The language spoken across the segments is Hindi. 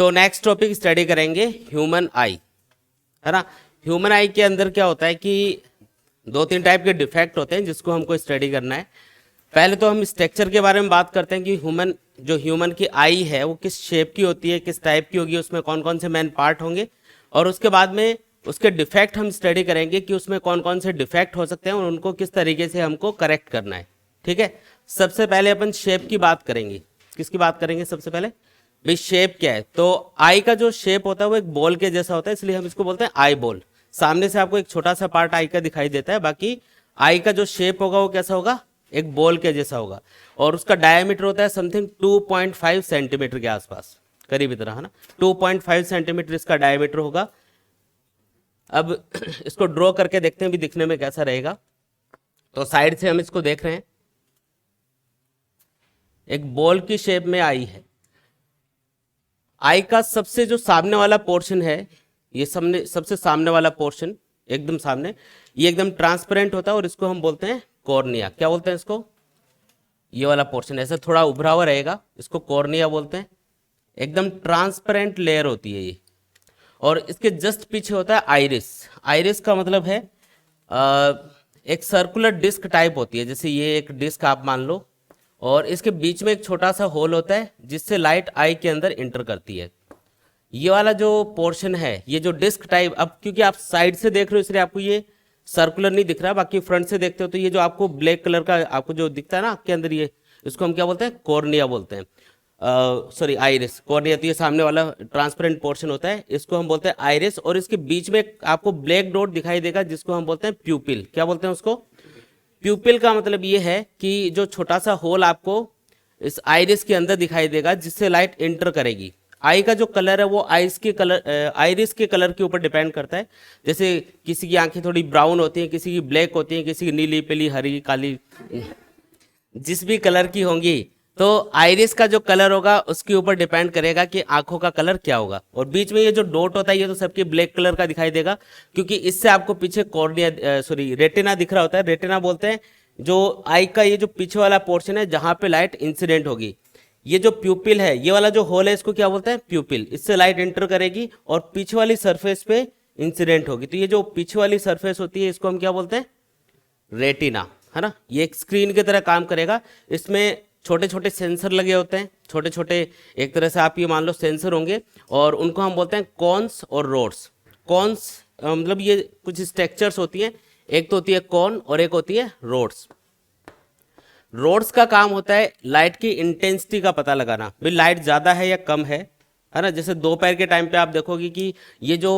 तो नेक्स्ट टॉपिक स्टडी करेंगे ह्यूमन आई, है ना। ह्यूमन आई के अंदर क्या होता है कि दो तीन टाइप के डिफेक्ट होते हैं जिसको हमको स्टडी करना है। पहले तो हम स्ट्रक्चर के बारे में बात करते हैं कि ह्यूमन की आई है वो किस शेप की होती है, किस टाइप की होगी, उसमें कौन कौन से मेन पार्ट होंगे, और उसके बाद में उसके डिफेक्ट हम स्टडी करेंगे कि उसमें कौन कौन से डिफेक्ट हो सकते हैं और उनको किस तरीके से हमको करेक्ट करना है। ठीक है, सबसे पहले अपन शेप की बात करेंगे। किसकी बात करेंगे सबसे पहले? भाई शेप क्या है? तो आई का जो शेप होता है वो एक बॉल के जैसा होता है, इसलिए हम इसको बोलते हैं आई बॉल। सामने से आपको एक छोटा सा पार्ट आई का दिखाई देता है, बाकी आई का जो शेप होगा वो कैसा होगा? एक बॉल के जैसा होगा, और उसका डायमीटर होता है समथिंग 2.5 सेंटीमीटर के आसपास, करीब इतना, है ना। 2.5 सेंटीमीटर इसका डायमीटर होगा। अब इसको ड्रॉ करके देखते हैं भी दिखने में कैसा रहेगा। तो साइड से हम इसको देख रहे हैं, एक बॉल की शेप में आई है। आई का सबसे जो सामने वाला पोर्शन है, ये सबसे सामने वाला पोर्शन एकदम सामने, ये एकदम ट्रांसपेरेंट होता है और इसको हम बोलते हैं कॉर्निया। क्या बोलते हैं इसको? ये वाला पोर्शन ऐसे थोड़ा उभरा हुआ रहेगा, इसको कॉर्निया बोलते हैं। एकदम ट्रांसपेरेंट लेयर होती है ये। और इसके जस्ट पीछे होता है आइरिस। आइरिस का मतलब है एक सर्कुलर डिस्क टाइप होती है, जैसे ये एक डिस्क आप मान लो, और इसके बीच में एक छोटा सा होल होता है जिससे लाइट आई के अंदर इंटर करती है। ये वाला जो पोर्शन है, ये जो डिस्क टाइप, अब क्योंकि आप साइड से देख रहे हो इसलिए आपको ये सर्कुलर नहीं दिख रहा, बाकी फ्रंट से देखते हो तो ये जो आपको ब्लैक कलर का आपको जो दिखता है ना आपके अंदर, ये इसको हम क्या बोलते हैं? कॉर्निया बोलते हैं। Sorry, iris. कॉर्निया तो ये सामने वाला ट्रांसपेरेंट पोर्शन होता है, इसको हम बोलते हैं आइरिस। और इसके बीच में आपको ब्लैक डॉट दिखाई देगा जिसको हम बोलते हैं प्यूपिल। क्या बोलते हैं उसको? प्यूपिल का मतलब ये है कि जो छोटा सा होल आपको इस आइरिस के अंदर दिखाई देगा जिससे लाइट इंटर करेगी। आई का जो कलर है वो आइरिस के कलर के ऊपर डिपेंड करता है। जैसे किसी की आंखें थोड़ी ब्राउन होती हैं, किसी की ब्लैक होती हैं, किसी की नीली, पीली, हरी, काली, जिस भी कलर की होंगी, तो आइरिस का जो कलर होगा उसके ऊपर डिपेंड करेगा कि आंखों का कलर क्या होगा। और बीच में ये जो डॉट होता है ये तो सबके ब्लैक कलर का दिखाई देगा, क्योंकि इससे आपको पीछे रेटिना दिख रहा होता है। रेटिना बोलते हैं जो आई का ये जो पीछे वाला पोर्शन है जहां पे लाइट इंसिडेंट होगी। ये जो प्यूपिल है, ये वाला जो होल है, इसको क्या बोलते हैं? प्यूपिल। इससे लाइट एंटर करेगी और पीछे वाली सरफेस पे इंसिडेंट होगी। तो ये जो पीछे वाली सरफेस होती है इसको हम क्या बोलते हैं? रेटिना, है ना। ये एक स्क्रीन की तरह काम करेगा। इसमें छोटे छोटे सेंसर लगे होते हैं, छोटे छोटे, एक तरह से आप ये मान लो सेंसर होंगे, और उनको हम बोलते हैं कॉन्स और रोड्स। कॉन्स मतलब ये कुछ स्ट्रक्चर्स होती हैं, एक तो होती है कॉन और एक होती है रोड्स। रोड्स का काम होता है लाइट की इंटेंसिटी का पता लगाना, भाई लाइट ज़्यादा है या कम है ना। जैसे दोपहर के टाइम पे आप देखोगे कि ये जो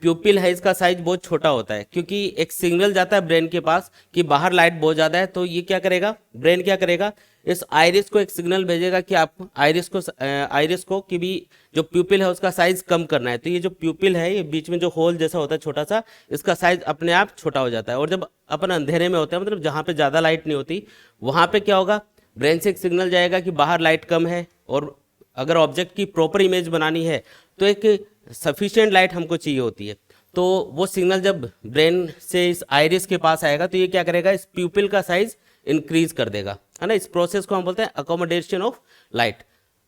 प्यूपिल है इसका साइज बहुत छोटा होता है, क्योंकि एक सिग्नल जाता है ब्रेन के पास कि बाहर लाइट बहुत ज़्यादा है। तो ये क्या करेगा, ब्रेन क्या करेगा, इस आइरिस को एक सिग्नल भेजेगा कि आप आइरिस को कि भी जो प्यूपिल है उसका साइज कम करना है। तो ये जो प्यूपिल है, ये बीच में जो होल जैसा होता है छोटा सा, इसका साइज अपने आप छोटा हो जाता है। और जब अपन अंधेरे में होते हैं, मतलब जहाँ पे ज़्यादा लाइट नहीं होती, वहाँ पे क्या होगा, ब्रेन से एक सिग्नल जाएगा कि बाहर लाइट कम है, और अगर ऑब्जेक्ट की प्रॉपर इमेज बनानी है तो एक सफिशिएंट लाइट हमको चाहिए होती है। तो वो सिग्नल जब ब्रेन से इस आइरिस के पास आएगा तो ये क्या करेगा, इस प्यूपिल का साइज इंक्रीज कर देगा, है ना। इस प्रोसेस को हम बोलते हैं accommodation of light.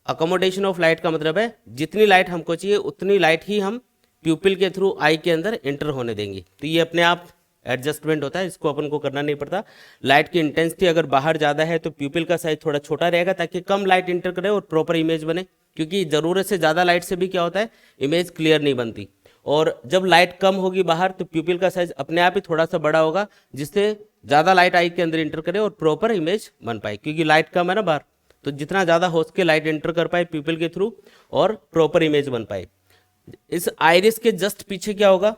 Accommodation of light का मतलब है जितनी लाइट हमको चाहिए उतनी लाइट ही हम प्यूपिल के थ्रू आई के अंदर एंटर होने देंगे। तो ये अपने आप एडजस्टमेंट होता है, इसको अपन को करना नहीं पड़ता। लाइट की इंटेंसिटी अगर बाहर ज़्यादा है तो प्यूपिल का साइज थोड़ा छोटा रहेगा ताकि कम लाइट इंटर करे और प्रॉपर इमेज बने, क्योंकि ज़रूरत से ज़्यादा लाइट से भी क्या होता है, इमेज क्लियर नहीं बनती। और जब लाइट कम होगी बाहर तो प्यूपिल का साइज अपने आप ही थोड़ा सा बड़ा होगा, जिससे ज़्यादा लाइट आई के अंदर इंटर करे और प्रॉपर इमेज बन पाए, क्योंकि लाइट कम है ना बाहर। तो जितना ज़्यादा हो सके लाइट एंटर कर पाए प्यूपिल के थ्रू और प्रॉपर इमेज बन पाए। इस आइरिस के जस्ट पीछे क्या होगा,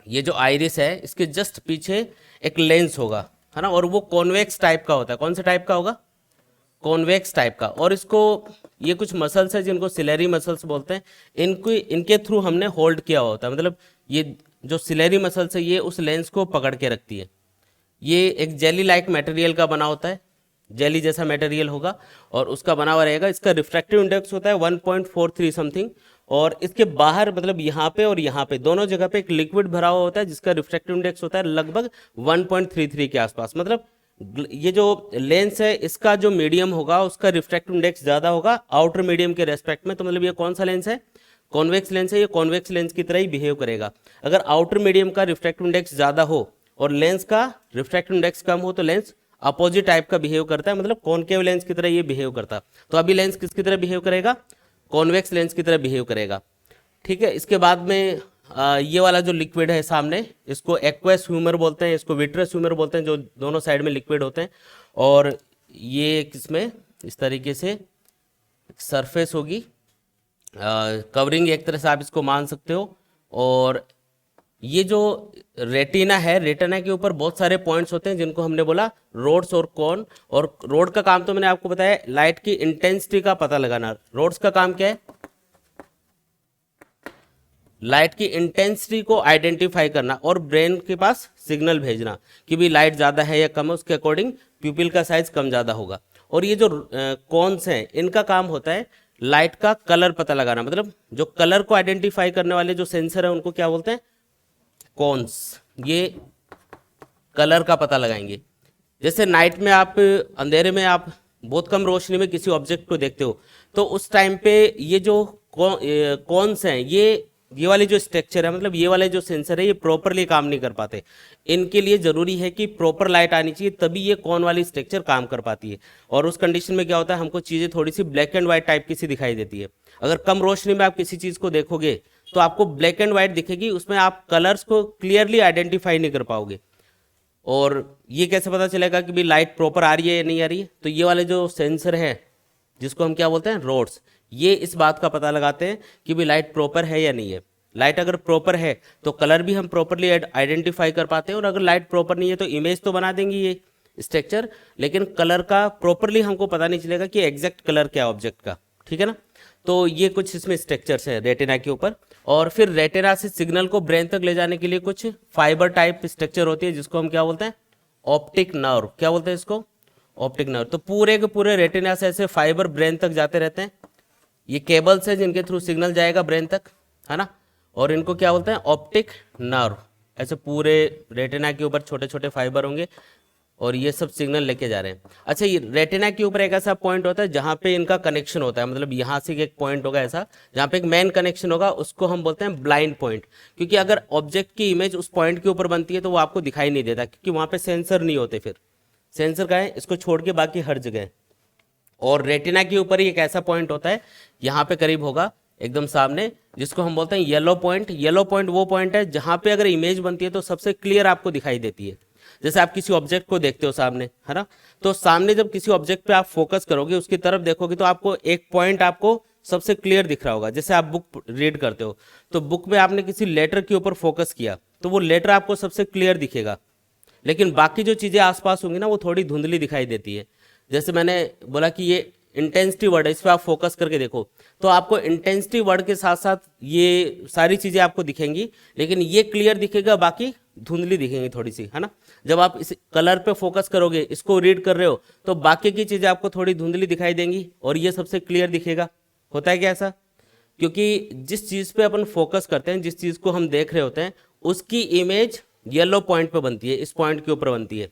ये जो आइरिस है इसके जस्ट पीछे एक लेंस होगा, है ना। और वो कॉन्वेक्स टाइप का होता है। कौन से टाइप का होगा? कॉन्वेक्स टाइप का। और इसको, ये कुछ मसल्स है जिनको सिलेरी मसल्स बोलते हैं, इनके थ्रू हमने होल्ड किया होता है। मतलब ये जो सिलेरी मसल्स है ये उस लेंस को पकड़ के रखती है। ये एक जेली लाइक मटेरियल का बना होता है, जेली जैसा मटेरियल होगा और उसका बना हुआ रहेगा। इसका रिफ्रैक्टिव इंडेक्स होता है 1.43 समथिंग, और इसके बाहर मतलब यहाँ पे और यहाँ पे दोनों जगह पे एक लिक्विड भरा हुआ होता है जिसका रिफ्रैक्टिव इंडेक्स होता है लगभग 1.33 के आसपास। मतलब ये जो लेंस है इसका जो मीडियम होगा उसका रिफ्रैक्टिव इंडेक्स ज़्यादा होगा आउटर मीडियम के रेस्पेक्ट में। तो मतलब ये कौन सा लेंस है, कॉन्वेक्स लेंस है, ये कॉन्वेक्स लेंस की तरह ही बिहेव करेगा। अगर आउटर मीडियम का रिफ्रैक्टिव इंडेक्स ज़्यादा हो और लेंस का रिफ्रैक्टिव इंडेक्स कम हो तो लेंस अपोजिट टाइप का बिहेव करता है, मतलब कॉनकेव लेंस की तरह ये बिहेव करता। तो अभी लेंस किसकी तरह बिहेव करेगा, कॉन्वेक्स लेंस की तरह बिहेव करेगा। ठीक है, इसके बाद में ये वाला जो लिक्विड है सामने, इसको एक्वस ह्यूमर बोलते हैं, इसको विट्रस ह्यूमर बोलते हैं, जो दोनों साइड में लिक्विड होते हैं। और ये किसमें इस तरीके से सरफेस होगी, कवरिंग एक तरह से आप इसको मान सकते हो। और ये जो रेटिना है, रेटिना के ऊपर बहुत सारे पॉइंट्स होते हैं जिनको हमने बोला रोड्स और कॉन। और रोड का काम तो मैंने आपको बताया लाइट की इंटेंसिटी का पता लगाना। रोड्स का काम क्या है, लाइट की इंटेंसिटी को आइडेंटिफाई करना और ब्रेन के पास सिग्नल भेजना कि भी लाइट ज़्यादा है या कम है, उसके अकॉर्डिंग प्यूपिल का साइज कम ज़्यादा होगा। और ये जो कॉन्स हैं इनका काम होता है लाइट का कलर पता लगाना, मतलब जो कलर को आइडेंटिफाई करने वाले जो सेंसर है उनको क्या बोलते हैं, कॉन्स। ये कलर का पता लगाएंगे। जैसे नाइट में आप अंधेरे में आप बहुत कम रोशनी में किसी ऑब्जेक्ट को देखते हो तो उस टाइम पे ये जो कॉन्स हैं ये वाले जो स्ट्रक्चर है, मतलब ये वाले जो सेंसर है ये प्रॉपरली काम नहीं कर पाते। इनके लिए ज़रूरी है कि प्रॉपर लाइट आनी चाहिए तभी ये कॉन वाली स्ट्रक्चर काम कर पाती है। और उस कंडीशन में क्या होता है, हमको चीज़ें थोड़ी सी ब्लैक एंड वाइट टाइप की सी दिखाई देती है। अगर कम रोशनी में आप किसी चीज़ को देखोगे तो आपको ब्लैक एंड वाइट दिखेगी, उसमें आप कलर्स को क्लियरली आइडेंटिफाई नहीं कर पाओगे। और ये कैसे पता चलेगा कि भी लाइट प्रॉपर आ रही है या नहीं आ रही है, तो ये वाले जो सेंसर है जिसको हम क्या बोलते हैं, रोड्स, ये इस बात का पता लगाते हैं कि भी लाइट प्रॉपर है या नहीं है। लाइट अगर प्रॉपर है तो कलर भी हम प्रॉपरली आइडेंटिफाई कर पाते हैं, और अगर लाइट प्रॉपर नहीं है तो इमेज तो बना देंगी ये स्ट्रक्चर, लेकिन कलर का प्रॉपरली हमको पता नहीं चलेगा कि एग्जैक्ट कलर क्या है ऑब्जेक्ट का। ठीक है ना, तो ये कुछ इसमें स्ट्रक्चर्स है रेटिना के ऊपर। और फिर रेटिना से सिग्नल को ब्रेन तक ले जाने के लिए कुछ फाइबर टाइप स्ट्रक्चर होती है जिसको हम क्या बोलते हैं, ऑप्टिक नर्व। क्या बोलते हैं इसको, ऑप्टिक नर्व। तो पूरे के पूरे रेटिना से ऐसे फाइबर ब्रेन तक जाते रहते हैं। ये केबल्स है जिनके थ्रू सिग्नल जाएगा ब्रेन तक, है ना, और इनको क्या बोलते हैं, ऑप्टिक नर्व। ऐसे पूरे रेटिना के ऊपर छोटे छोटे फाइबर होंगे और ये सब सिग्नल लेके जा रहे हैं। अच्छा, ये रेटिना के ऊपर एक ऐसा पॉइंट होता है जहाँ पे इनका कनेक्शन होता है, मतलब यहाँ से एक पॉइंट होगा ऐसा जहाँ पे एक मेन कनेक्शन होगा, उसको हम बोलते हैं ब्लाइंड पॉइंट। क्योंकि अगर ऑब्जेक्ट की इमेज उस पॉइंट के ऊपर बनती है तो वो आपको दिखाई नहीं देता, क्योंकि वहाँ पे सेंसर नहीं होते। फिर सेंसर का है, इसको छोड़ के बाकी हर जगह है। और रेटिना के ऊपर ही एक ऐसा पॉइंट होता है यहाँ पे करीब होगा एकदम सामने, जिसको हम बोलते हैं येलो पॉइंट। येलो पॉइंट वो पॉइंट है जहाँ पे अगर इमेज बनती है तो सबसे क्लियर आपको दिखाई देती है। जैसे आप किसी ऑब्जेक्ट को देखते हो सामने, है ना, तो सामने जब किसी ऑब्जेक्ट पे आप फोकस करोगे, उसकी तरफ देखोगे तो आपको एक पॉइंट आपको सबसे क्लियर दिख रहा होगा। जैसे आप बुक रीड करते हो तो बुक में आपने किसी लेटर के ऊपर फोकस किया तो वो लेटर आपको सबसे क्लियर दिखेगा, लेकिन बाकी जो चीज़ें आसपास होंगी ना वो थोड़ी धुंधली दिखाई देती है। जैसे मैंने बोला कि ये इंटेंसिटी वर्ड है, इस पर आप फोकस करके देखो तो आपको इंटेंसिटी वर्ड के साथ साथ ये सारी चीज़ें आपको दिखेंगी, लेकिन ये क्लियर दिखेगा, बाकी धुंधली दिखेंगी थोड़ी सी, है ना। जब आप इस कलर पे फोकस करोगे, इसको रीड कर रहे हो, तो बाकी की चीज़ें आपको थोड़ी धुंधली दिखाई देंगी और ये सबसे क्लियर दिखेगा। होता है क्या ऐसा? क्योंकि जिस चीज़ पे अपन फोकस करते हैं, जिस चीज़ को हम देख रहे होते हैं, उसकी इमेज येलो पॉइंट पे बनती है, इस पॉइंट के ऊपर बनती है।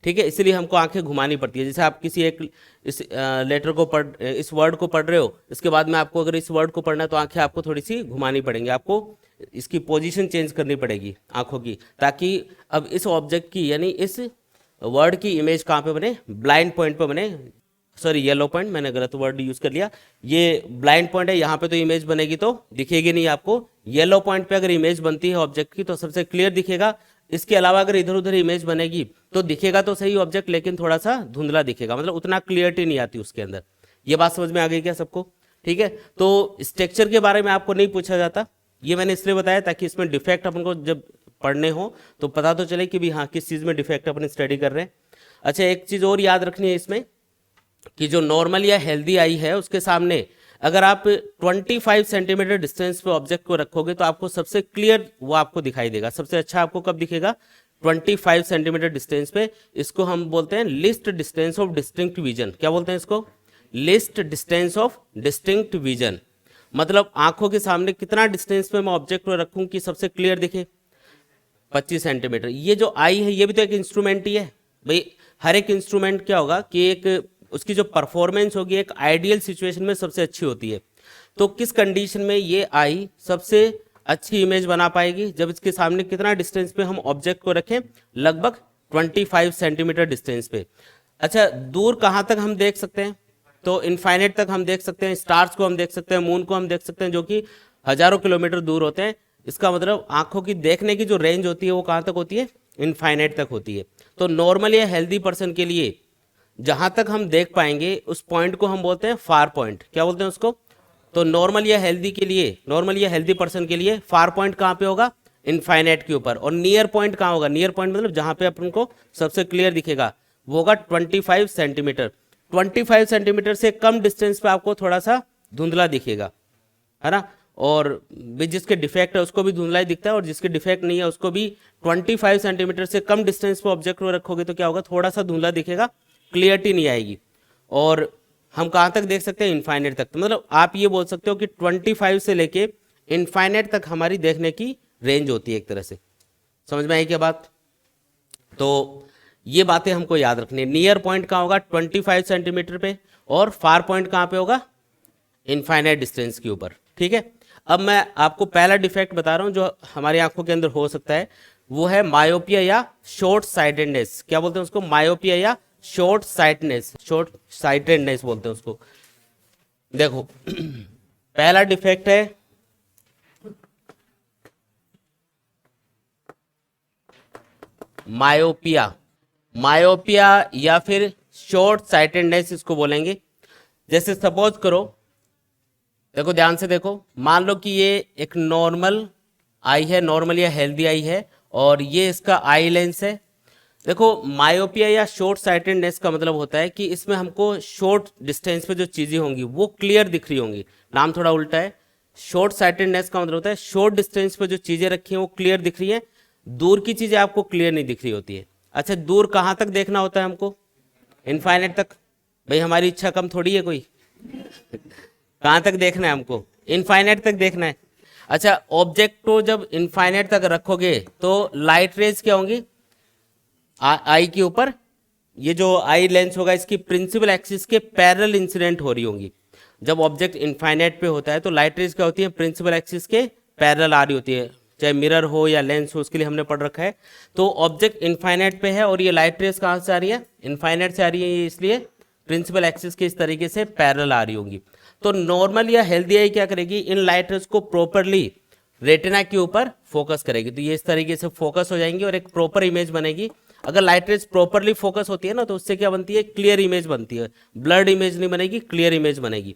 ठीक है, इसलिए हमको आंखें घुमानी पड़ती है। जैसे आप किसी एक इस लेटर को इस वर्ड को पढ़ रहे हो, इसके बाद में आपको अगर इस वर्ड को पढ़ना है तो आंखें आपको थोड़ी सी घुमानी पड़ेंगी, आपको इसकी पोजीशन चेंज करनी पड़ेगी आंखों की, ताकि अब इस ऑब्जेक्ट की यानी इस वर्ड की इमेज कहाँ पे बने, ब्लाइंड पॉइंट पे बने। सॉरी, येलो पॉइंट, मैंने गलत वर्ड यूज़ कर लिया। ये ब्लाइंड पॉइंट है, यहाँ पे तो इमेज बनेगी तो दिखेगी नहीं आपको। येलो पॉइंट पे अगर इमेज बनती है ऑब्जेक्ट की तो सबसे क्लियर दिखेगा। इसके अलावा अगर इधर उधर इमेज बनेगी तो दिखेगा तो सही ऑब्जेक्ट, लेकिन थोड़ा सा धुंधला दिखेगा, मतलब उतना क्लियरिटी नहीं आती उसके अंदर। ये बात समझ में आ गई क्या सबको? ठीक है, तो स्ट्रक्चर के बारे में आपको नहीं पूछा जाता, ये मैंने इसलिए बताया ताकि इसमें डिफेक्ट अपन को जब पढ़ने हो तो पता तो चले कि भी हाँ किस चीज़ में डिफेक्ट अपन स्टडी कर रहे हैं। अच्छा, एक चीज़ और याद रखनी है इसमें कि जो नॉर्मल या हेल्दी आई है उसके सामने अगर आप 25 सेंटीमीटर डिस्टेंस पे ऑब्जेक्ट को रखोगे तो आपको सबसे क्लियर वो आपको दिखाई देगा। सबसे अच्छा आपको कब दिखेगा? 25 सेंटीमीटर डिस्टेंस पे। इसको हम बोलते हैं list distance of distinct vision. क्या बोलते हैं इसको? List distance of distinct vision. मतलब आंखों के सामने कितना डिस्टेंस पे मैं ऑब्जेक्ट को रखूं कि सबसे क्लियर दिखे? 25 सेंटीमीटर। ये जो आई है ये भी तो एक इंस्ट्रूमेंट ही है, भाई हर एक इंस्ट्रूमेंट क्या होगा कि एक उसकी जो परफॉर्मेंस होगी एक आइडियल सिचुएशन में सबसे अच्छी होती है। तो किस कंडीशन में ये आई सबसे अच्छी इमेज बना पाएगी, जब इसके सामने कितना डिस्टेंस पे हम ऑब्जेक्ट को रखें, लगभग 25 सेंटीमीटर डिस्टेंस पे। अच्छा, दूर कहाँ तक हम देख सकते हैं, तो इनफाइनाइट तक हम देख सकते हैं, स्टार्स को हम देख सकते हैं, मून को हम देख सकते हैं, जो कि हजारों किलोमीटर दूर होते हैं। इसका मतलब आंखों की देखने की जो रेंज होती है वो कहाँ तक होती है, इनफाइनाइट तक होती है। तो नॉर्मल या हेल्दी पर्सन के लिए जहां तक हम देख पाएंगे उस पॉइंट को हम बोलते हैं फार पॉइंट। क्या बोलते हैं उसको, तो नॉर्मल या हेल्दी के लिए, नॉर्मल या हेल्दी पर्सन के लिए फार पॉइंट कहाँ पे होगा, इनफाइनाइट के ऊपर। और नियर पॉइंट कहाँ होगा, नियर पॉइंट मतलब जहां पे अपन को सबसे क्लियर दिखेगा वो होगा 25 सेंटीमीटर। 25 सेंटीमीटर से कम डिस्टेंस पे आपको थोड़ा सा धुंधला दिखेगा, है ना। और भी जिसके डिफेक्ट है उसको भी धुंधला ही दिखता है, और जिसके डिफेक्ट नहीं है उसको भी 25 सेंटीमीटर से कम डिस्टेंस पे ऑब्जेक्ट को रखोगे तो क्या होगा, थोड़ा सा धुंधला दिखेगा, क्लियरिटी नहीं आएगी। और हम कहाँ तक देख सकते हैं, इनफाइनाइट तक। तो मतलब आप ये बोल सकते हो कि 25 से लेके इनफाइनाइट तक हमारी देखने की रेंज होती है एक तरह से। समझ में आई क्या बात। तो ये बातें हमको याद रखनी है। नियर पॉइंट कहाँ होगा, 25 सेंटीमीटर पे, और फार पॉइंट कहाँ पे होगा, इनफाइनाइट डिस्टेंस के ऊपर। ठीक है, अब मैं आपको पहला डिफेक्ट बता रहा हूँ जो हमारी आंखों के अंदर हो सकता है, वो है मायोपिया या शॉर्ट साइटेडनेस। क्या बोलते हैं उसको, मायोपिया या शॉर्ट साइटनेस, शॉर्ट साइटेडनेस बोलते हैं उसको। देखो पहला डिफेक्ट है मायोपिया, मायोपिया या फिर शॉर्ट साइटेडनेस इसको बोलेंगे। जैसे सपोज करो, देखो ध्यान से देखो, मान लो कि ये एक नॉर्मल आई है, नॉर्मल या हेल्दी आई है, और ये इसका आई लेंस है। देखो मायोपिया या शॉर्ट साइटेडनेस का मतलब होता है कि इसमें हमको शॉर्ट डिस्टेंस पे जो चीज़ें होंगी वो क्लियर दिख रही होंगी। नाम थोड़ा उल्टा है। शॉर्ट साइटेडनेस का मतलब होता है शॉर्ट डिस्टेंस पे जो चीज़ें रखी हैं वो क्लियर दिख रही हैं, दूर की चीज़ें आपको क्लियर नहीं दिख रही होती है। अच्छा, दूर कहाँ तक देखना होता है हमको, इनफाइनाइट तक। भाई हमारी इच्छा कम थोड़ी है कोई कहाँ तक देखना है हमको, इनफाइनाइट तक देखना है। अच्छा, ऑब्जेक्ट को जब इनफाइनाइट तक रखोगे तो लाइट रेज क्या होंगी, आई के ऊपर, ये जो आई लेंस होगा इसकी प्रिंसिपल एक्सिस के पैरेलल इंसिडेंट हो रही होंगी। जब ऑब्जेक्ट इनफाइनाइट पे होता है तो लाइट रेज क्या होती है, प्रिंसिपल एक्सिस के पैरेलल आ रही होती है, चाहे मिरर हो या लेंस हो, उसके लिए हमने पढ़ रखा है। तो ऑब्जेक्ट इनफाइनाइट पे है और ये लाइट रेज कहाँ से आ रही है, इनफाइनाइट से आ रही है, इसलिए प्रिंसिपल एक्सिस के इस तरीके से पैरेलल आ रही होंगी। तो नॉर्मल या हेल्दी आई क्या करेगी, इन लाइट रेज को प्रॉपरली रेटिना के ऊपर फोकस करेगी। तो ये इस तरीके से फोकस हो जाएंगी और एक प्रॉपर इमेज बनेगी। अगर लाइट रेज प्रॉपरली फोकस होती है ना तो उससे क्या बनती है, क्लियर इमेज बनती है, ब्लर्ड इमेज नहीं बनेगी, क्लियर इमेज बनेगी।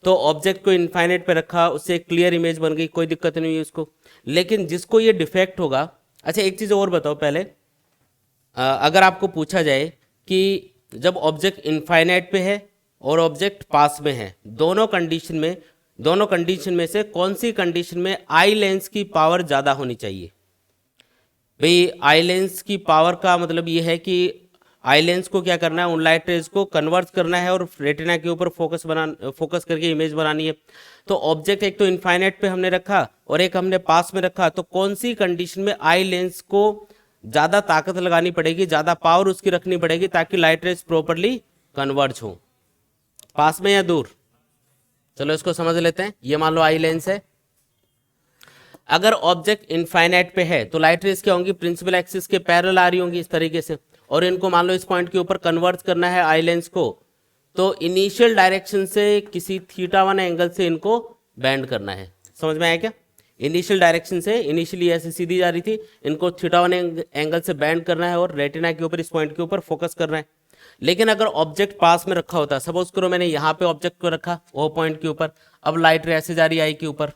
तो ऑब्जेक्ट को इनफाइनाइट पे रखा, उससे क्लियर इमेज बन गई, कोई दिक्कत नहीं हुई उसको। लेकिन जिसको ये डिफेक्ट होगा, अच्छा एक चीज़ और बताओ पहले, अगर आपको पूछा जाए कि जब ऑब्जेक्ट इनफाइनाइट पे है और ऑब्जेक्ट पास में है, दोनों कंडीशन में से कौन सी कंडीशन में आई लेंस की पावर ज़्यादा होनी चाहिए। भाई आई लेंस की पावर का मतलब ये है कि आई लेंस को क्या करना है, उन लाइट रेज को कन्वर्ट करना है और रेटिना के ऊपर फोकस करके इमेज बनानी है। तो ऑब्जेक्ट एक तो इनफाइनाइट पे हमने रखा और एक हमने पास में रखा, तो कौन सी कंडीशन में आई लेंस को ज़्यादा ताकत लगानी पड़ेगी, ज़्यादा पावर उसकी रखनी पड़ेगी ताकि लाइट रेज प्रॉपरली कन्वर्ज हो, पास में या दूर। चलो इसको समझ लेते हैं। ये मान लो आई लेंस है, अगर ऑब्जेक्ट इनफाइनाइट पे है तो लाइट रेज क्या होंगी, प्रिंसिपल एक्सिस के पैरेलल आ रही होंगी इस तरीके से, और इनको मान लो इस पॉइंट के ऊपर कन्वर्ट करना है आई लेंस को, तो इनिशियल डायरेक्शन से किसी θ1 एंगल से इनको बैंड करना है। समझ में आया क्या, इनिशियल डायरेक्शन से, इनिशियली ऐसे सीधी जा रही थी, इनको θ1 एंगल से बैंड करना है और रेटिना के ऊपर, इस पॉइंट के ऊपर फोकस करना है। लेकिन अगर ऑब्जेक्ट पास में रखा होता, सपोज करो मैंने यहाँ पे ऑब्जेक्ट को रखा वो पॉइंट के ऊपर, अब लाइट रे ऐसे जा रही है आई के ऊपर,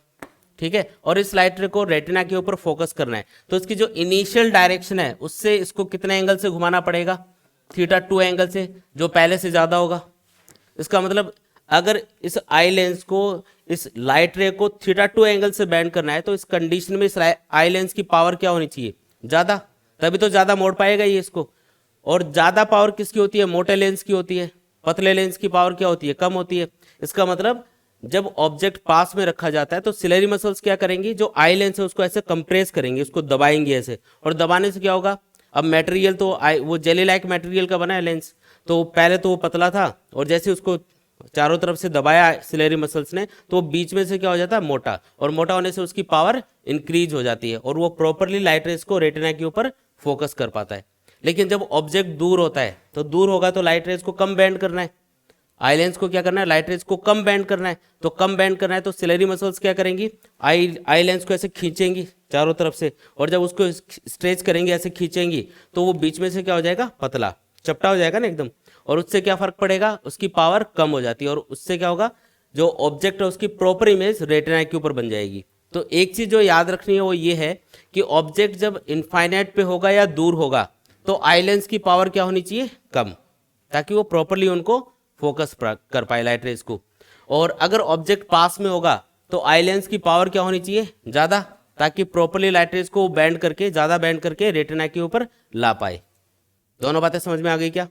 ठीक है, और इस लाइट रे को रेटिना के ऊपर फोकस करना है, तो इसकी जो इनिशियल डायरेक्शन है उससे इसको कितने एंगल से घुमाना पड़ेगा, θ2 एंगल से, जो पहले से ज़्यादा होगा। इसका मतलब अगर इस आई लेंस को, इस लाइट रे को θ2 एंगल से बैंड करना है तो इस कंडीशन में इस आई लेंस की पावर क्या होनी चाहिए, ज़्यादा, तभी तो ज़्यादा मोड़ पाएगा ये इसको। और ज़्यादा पावर किसकी होती है, मोटे लेंस की होती है, पतले लेंस की पावर क्या होती है, कम होती है। इसका मतलब जब ऑब्जेक्ट पास में रखा जाता है तो सिलेरी मसल्स क्या करेंगी, जो आई लेंस है उसको ऐसे कंप्रेस करेंगे, उसको दबाएंगे ऐसे, और दबाने से क्या होगा, अब मटेरियल तो वो जेली लाइक मटेरियल का बना है लेंस, तो पहले तो वो पतला था और जैसे उसको चारों तरफ से दबाया सिलेरी मसल्स ने तो वो बीच में से क्या हो जाता है, मोटा, और मोटा होने से उसकी पावर इंक्रीज हो जाती है और वो प्रॉपरली लाइट रेज को रेटिना के ऊपर फोकस कर पाता है। लेकिन जब ऑब्जेक्ट दूर होता है तो दूर होगा तो लाइट रेज को कम बेंड करना है, आई लेंस को क्या करना है, लाइट रेज को कम बेंड करना है, तो कम बेंड करना है तो सिलेरी मसल्स क्या करेंगी, आई लेंस को ऐसे खींचेंगी चारों तरफ से, और जब उसको स्ट्रेच करेंगे ऐसे खींचेंगी तो वो बीच में से क्या हो जाएगा, पतला चपटा हो जाएगा ना एकदम, और उससे क्या फर्क पड़ेगा, उसकी पावर कम हो जाती है और उससे क्या होगा, जो ऑब्जेक्ट है उसकी प्रॉपर इमेज रेटिना के ऊपर बन जाएगी। तो एक चीज जो याद रखनी है वो ये है कि ऑब्जेक्ट जब इनफाइनाइट पे होगा या दूर होगा तो आई लेंस की पावर क्या होनी चाहिए, कम, ताकि वो प्रॉपरली उनको फोकस कर पाए लाइट रेज को। और अगर ऑब्जेक्ट पास में होगा तो आई लेंस की पावर क्या होनी चाहिए, ज़्यादा, ताकि प्रॉपरली लाइट रेज को बैंड करके, ज़्यादा बैंड करके रेटिना के ऊपर ला पाए। दोनों बातें समझ में आ गई क्या?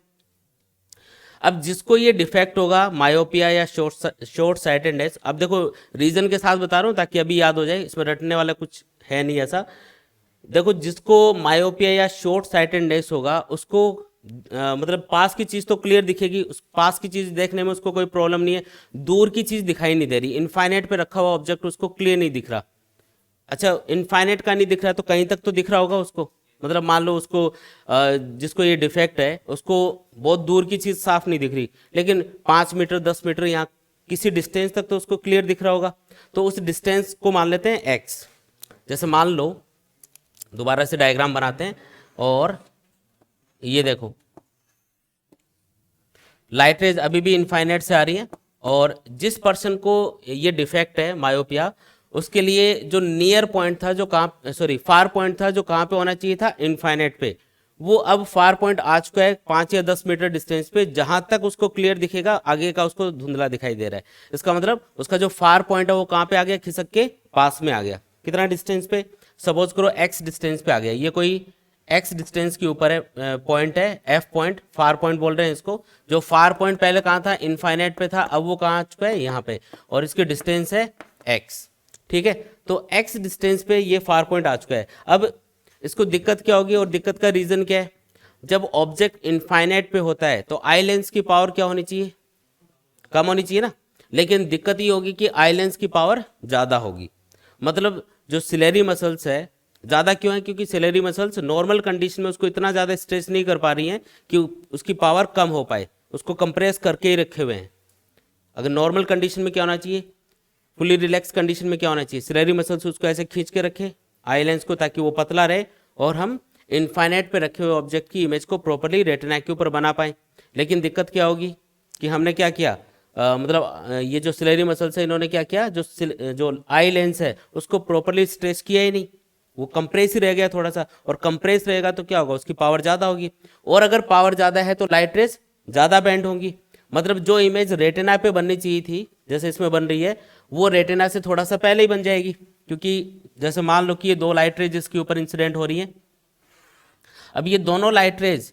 अब जिसको ये डिफेक्ट होगा मायोपिया या शॉर्ट साइटेडनेस, अब देखो रीजन के साथ बता रहा हूँ ताकि अभी याद हो जाए, इसमें रटने वाला कुछ है नहीं ऐसा। देखो जिसको मायोपिया या शॉर्ट साइटेडनेस होगा उसको मतलब पास की चीज़ तो क्लियर दिखेगी, उस पास की चीज़ देखने में उसको कोई प्रॉब्लम नहीं है, दूर की चीज़ दिखाई नहीं दे रही, इनफाइनाइट पे रखा हुआ ऑब्जेक्ट उसको क्लियर नहीं दिख रहा। अच्छा इनफाइनाइट का नहीं दिख रहा तो कहीं तक तो दिख रहा होगा उसको, मतलब मान लो उसको जिसको ये डिफेक्ट है उसको बहुत दूर की चीज़ साफ नहीं दिख रही, लेकिन 5 मीटर 10 मीटर यहाँ किसी डिस्टेंस तक तो उसको क्लियर दिख रहा होगा, तो उस डिस्टेंस को मान लेते हैं एक्स। जैसे मान लो दोबारा से डायग्राम बनाते हैं, और ये देखो लाइट रेज अभी भी इनफाइनाइट से आ रही है, और जिस पर्सन को ये डिफेक्ट है मायोपिया उसके लिए जो नियर पॉइंट था, जो कहाँ सॉरी फार पॉइंट था, जो कहाँ पे होना चाहिए था, इनफाइनाइट पे, वो अब फार पॉइंट आ चुका है 5 या 10 मीटर डिस्टेंस पे, जहां तक उसको क्लियर दिखेगा, आगे का उसको धुंधला दिखाई दे रहा है। इसका मतलब उसका जो फार पॉइंट है वो कहाँ पे आ गया, खिसक के पास में आ गया। कितना डिस्टेंस पे, सपोज करो एक्स डिस्टेंस पे आ गया, ये कोई एक्स डिस्टेंस के ऊपर है पॉइंट है, एफ पॉइंट, फार पॉइंट बोल रहे हैं इसको। जो फार पॉइंट पहले कहाँ था, इनफाइनाइट पे था, अब वो कहाँ आ चुका है, यहाँ पे, और इसकी डिस्टेंस है एक्स। ठीक है, तो एक्स डिस्टेंस पे ये फार पॉइंट आ चुका है। अब इसको दिक्कत क्या होगी, और दिक्कत का रीजन क्या है, जब ऑब्जेक्ट इनफाइनाइट पे होता है तो आई लेंस की पावर क्या होनी चाहिए, कम होनी चाहिए ना, लेकिन दिक्कत ये होगी कि आई लेंस की पावर ज़्यादा होगी। मतलब जो सिलेरी मसल्स है ज़्यादा क्यों है, क्योंकि सिलेरी मसल्स नॉर्मल कंडीशन में उसको इतना ज़्यादा स्ट्रेच नहीं कर पा रही हैं कि उसकी पावर कम हो पाए, उसको कंप्रेस करके ही रखे हुए हैं। अगर नॉर्मल कंडीशन में क्या होना चाहिए, फुली रिलैक्स कंडीशन में क्या होना चाहिए, सिलेरी मसल्स उसको ऐसे खींच के रखे आई लेंस को, ताकि वो पतला रहे और हम इनफाइनाइट पे रखे हुए ऑब्जेक्ट की इमेज को प्रॉपरली रेटिना के ऊपर बना पाए। लेकिन दिक्कत क्या होगी कि हमने क्या किया, ये जो सिलेरी मसल्स है इन्होंने क्या किया, जो आई लेंस है उसको प्रॉपरली स्ट्रेच किया ही नहीं, वो कंप्रेस ही रह गया थोड़ा सा, और कंप्रेस रहेगा तो क्या होगा, उसकी पावर ज़्यादा होगी, और अगर पावर ज़्यादा है तो लाइट रेज ज़्यादा बैंड होंगी। मतलब जो इमेज रेटिना पे बननी चाहिए थी जैसे इसमें बन रही है, वो रेटिना से थोड़ा सा पहले ही बन जाएगी, क्योंकि जैसे मान लो कि ये 2 लाइट रेज इसके ऊपर इंसिडेंट हो रही हैं। अब ये दोनों लाइट रेज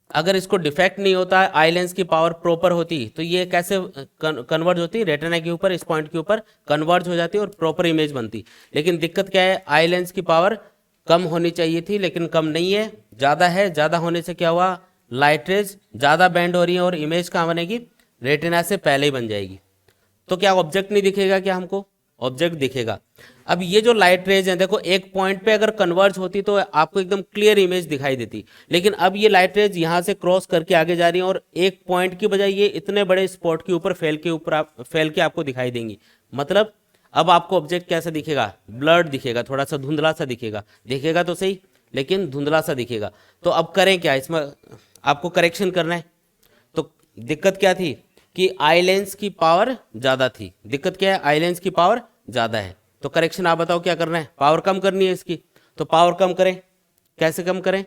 अगर इसको डिफेक्ट नहीं होता, आई लेंस की पावर प्रॉपर होती, तो ये कैसे कन्वर्ज होती, रेटिना के ऊपर, इस पॉइंट के ऊपर कन्वर्ज हो जाती और प्रॉपर इमेज बनती। लेकिन दिक्कत क्या है, आई लेंस की पावर कम होनी चाहिए थी लेकिन कम नहीं है, ज़्यादा है। ज़्यादा होने से क्या हुआ, लाइट रेज ज़्यादा बैंड हो रही है और इमेज कहाँ बनेगी, रेटिना से पहले ही बन जाएगी। तो क्या ऑब्जेक्ट नहीं दिखेगा, क्या हमको ऑब्जेक्ट दिखेगा। अब ये जो लाइट रेज हैं देखो, एक पॉइंट पे अगर कन्वर्ज होती तो आपको एकदम क्लियर इमेज दिखाई देती, लेकिन अब ये लाइट रेज यहाँ से क्रॉस करके आगे जा रही हैं और एक पॉइंट की बजाय ये इतने बड़े स्पॉट के ऊपर फैल के आपको दिखाई देंगी। मतलब अब आपको ऑब्जेक्ट कैसा दिखेगा, ब्लर्ड दिखेगा, थोड़ा सा धुंधला सा दिखेगा, दिखेगा तो सही लेकिन धुंधला सा दिखेगा। तो अब करें क्या, इसमें आपको करेक्शन करना है। तो दिक्कत क्या थी कि आई लेंस की पावर ज़्यादा थी, दिक्कत क्या है, आई लेंस की पावर ज़्यादा है। तो करेक्शन आप बताओ क्या करना है, पावर कम करनी है इसकी, तो पावर कम करें, कैसे कम करें।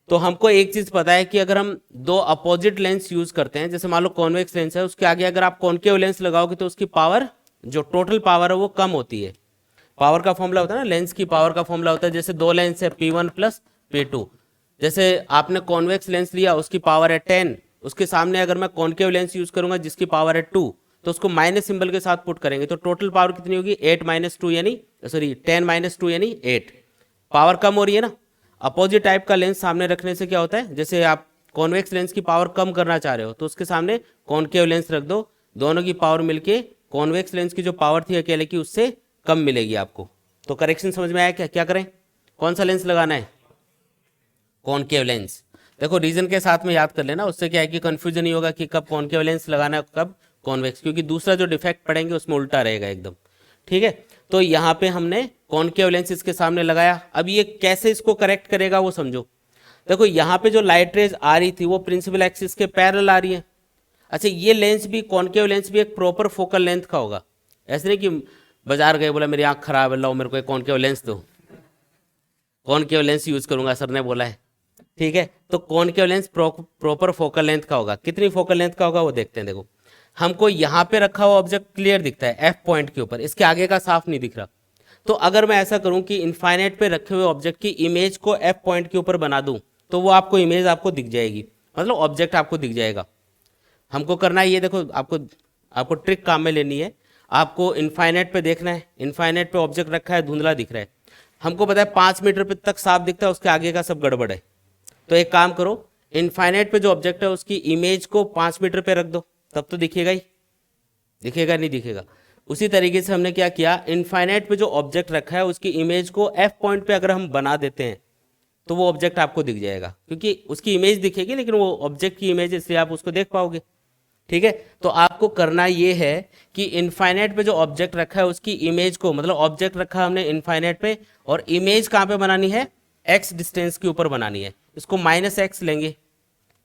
तो हमको एक चीज़ पता है कि अगर हम 2 अपोजिट लेंस यूज़ करते हैं, जैसे मान लो कॉन्वेक्स लेंस है, उसके आगे अगर आप कॉन्केव लेंस लगाओगे तो उसकी पावर, जो टोटल पावर है वो कम होती है। पावर का फॉर्मूला होता है ना, लेंस की पावर का फॉर्मूला होता है, जैसे 2 लेंस है P1 + P2, जैसे आपने कॉन्वेक्स लेंस लिया उसकी पावर है 10, उसके सामने अगर मैं कॉन्केव लेंस यूज करूंगा जिसकी पावर है 2, तो उसको माइनस सिंबल के साथ पुट करेंगे तो टोटल पावर कितनी होगी, 8 - 2 यानी 10 - 2 यानी 8, पावर कम हो रही है ना। अपोजिट टाइप का लेंस सामने रखने से क्या होता है, जैसे आप कॉन्वेक्स लेंस की पावर कम करना चाह रहे हो तो उसके सामने कॉनकेव लेंस रख दो, दोनों की पावर मिलके कॉन्वेक्स लेंस की जो पावर थी अकेले की उससे कम मिलेगी आपको। तो करेक्शन समझ में आया क्या, क्या करें, कौन सा लेंस लगाना है, कॉनकेव लेंस। देखो रीजन के साथ में याद कर लेना, उससे क्या है कि कंफ्यूजन नहीं होगा कि कब कॉनकेव लेंस लगाना है कब कॉन्वेक्स, क्योंकि दूसरा जो डिफेक्ट पड़ेंगे उसमें उल्टा रहेगा एकदम। ठीक है, तो यहाँ पे हमने कॉनकेव लेंस इसके सामने लगाया। अब ये कैसे इसको करेक्ट करेगा वो समझो। देखो यहाँ पे जो लाइट रेज आ रही थी वो प्रिंसिपल एक्सिस के पैरेलल आ रही है। अच्छा, ये लेंस भी, कॉनकेव लेंस भी एक प्रॉपर फोकल लेंथ का होगा। ऐसे नहीं कि बाजार गए बोला मेरी आंख खराब है, लो मेरे को एक कॉनकेव लेंस दो, कॉनकेव लेंस यूज करूंगा सर ने बोला है। ठीक है, तो concave lens proper focal length का होगा। कितनी फोकल लेंथ का होगा वो देखते हैं। देखो हमको यहाँ पे रखा हुआ ऑब्जेक्ट क्लियर दिखता है एफ पॉइंट के ऊपर, इसके आगे का साफ नहीं दिख रहा। तो अगर मैं ऐसा करूं कि इनफाइनाइट पे रखे हुए ऑब्जेक्ट की इमेज को एफ पॉइंट के ऊपर बना दूं तो वो आपको इमेज आपको दिख जाएगी, मतलब ऑब्जेक्ट आपको दिख जाएगा। हमको करना है ये, देखो आपको ट्रिक काम में लेनी है। आपको इनफाइनाइट पे देखना है, इनफाइनाइट पे ऑब्जेक्ट रखा है, धुंधला दिख रहा है, हमको पता है 5 मीटर पे तक साफ दिखता है, उसके आगे का सब गड़बड़ है। तो एक काम करो, इनफाइनाइट पे जो ऑब्जेक्ट है उसकी इमेज को 5 मीटर पे रख दो, तब तो दिखेगा ही, दिखेगा नहीं दिखेगा। उसी तरीके से हमने क्या किया, इनफाइनाइट पे जो ऑब्जेक्ट रखा है उसकी इमेज को एफ पॉइंट पे अगर हम बना देते हैं तो वो ऑब्जेक्ट आपको दिख जाएगा, क्योंकि उसकी इमेज दिखेगी लेकिन वो ऑब्जेक्ट की इमेज, इसलिए आप उसको देख पाओगे। ठीक है, तो आपको करना ये है कि इनफाइनाइट पे जो ऑब्जेक्ट रखा है उसकी इमेज को, मतलब ऑब्जेक्ट रखा हमने इनफाइनाइट पे और इमेज कहाँ पे बनानी है, एक्स डिस्टेंस के ऊपर बनानी है। इसको -x लेंगे।